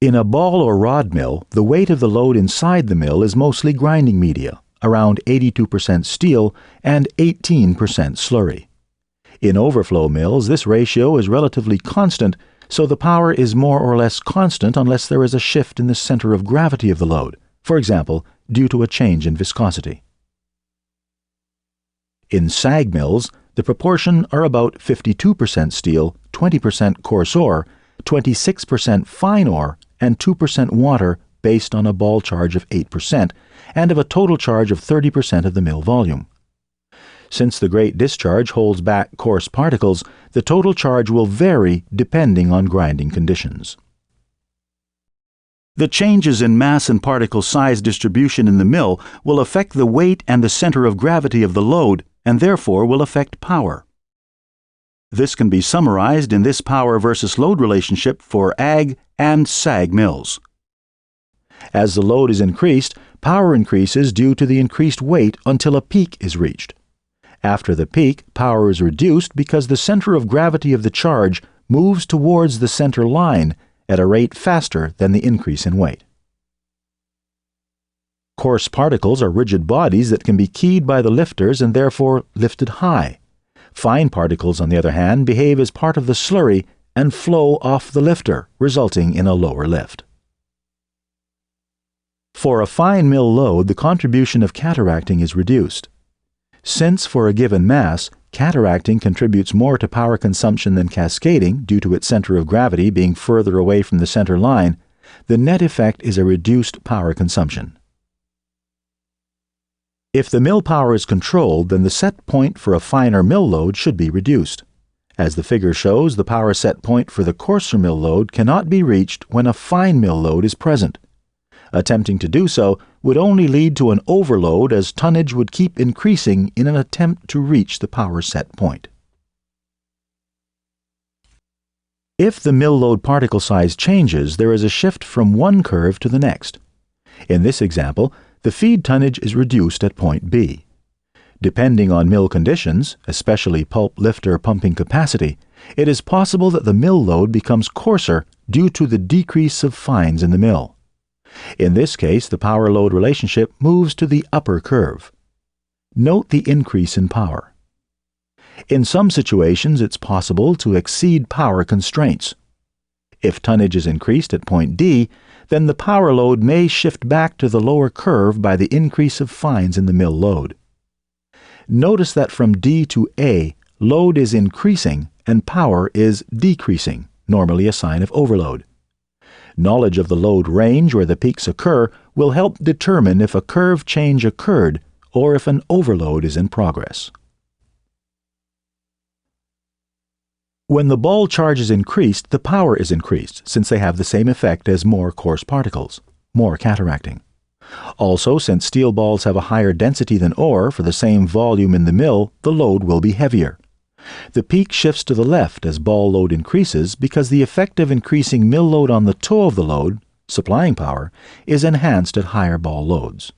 In a ball or rod mill, the weight of the load inside the mill is mostly grinding media, around 82% steel and 18% slurry. In overflow mills, this ratio is relatively constant, so the power is more or less constant unless there is a shift in the center of gravity of the load, for example, due to a change in viscosity. In sag mills, the proportions are about 52% steel, 20% coarse ore, 26% fine ore, and 2% water based on a ball charge of 8% and of a total charge of 30% of the mill volume. Since the great discharge holds back coarse particles, the total charge will vary depending on grinding conditions. The changes in mass and particle size distribution in the mill will affect the weight and the center of gravity of the load, and therefore will affect power. This can be summarized in this power versus load relationship for AG and SAG mills. As the load is increased, power increases due to the increased weight until a peak is reached. After the peak, power is reduced because the center of gravity of the charge moves towards the center line at a rate faster than the increase in weight. Coarse particles are rigid bodies that can be keyed by the lifters and therefore lifted high. Fine particles, on the other hand, behave as part of the slurry and flow off the lifter, resulting in a lower lift. For a fine mill load, the contribution of cataracting is reduced. Since, for a given mass, cataracting contributes more to power consumption than cascading due to its center of gravity being further away from the center line, the net effect is a reduced power consumption. If the mill power is controlled, then the set point for a finer mill load should be reduced. As the figure shows, the power set point for the coarser mill load cannot be reached when a fine mill load is present. Attempting to do so would only lead to an overload, as tonnage would keep increasing in an attempt to reach the power set point. If the mill load particle size changes, there is a shift from one curve to the next. In this example, the feed tonnage is reduced at point B. Depending on mill conditions, especially pulp lifter pumping capacity, it is possible that the mill load becomes coarser due to the decrease of fines in the mill. In this case, the power-load relationship moves to the upper curve. Note the increase in power. In some situations, it's possible to exceed power constraints. If tonnage is increased at point D, then the power load may shift back to the lower curve by the increase of fines in the mill load. Notice that from D to A, load is increasing and power is decreasing, normally a sign of overload. Knowledge of the load range where the peaks occur will help determine if a curve change occurred or if an overload is in progress. When the ball charge is increased, the power is increased, since they have the same effect as more coarse particles, more cataracting. Also, since steel balls have a higher density than ore for the same volume in the mill, the load will be heavier. The peak shifts to the left as ball load increases because the effect of increasing mill load on the toe of the load, supplying power, is enhanced at higher ball loads.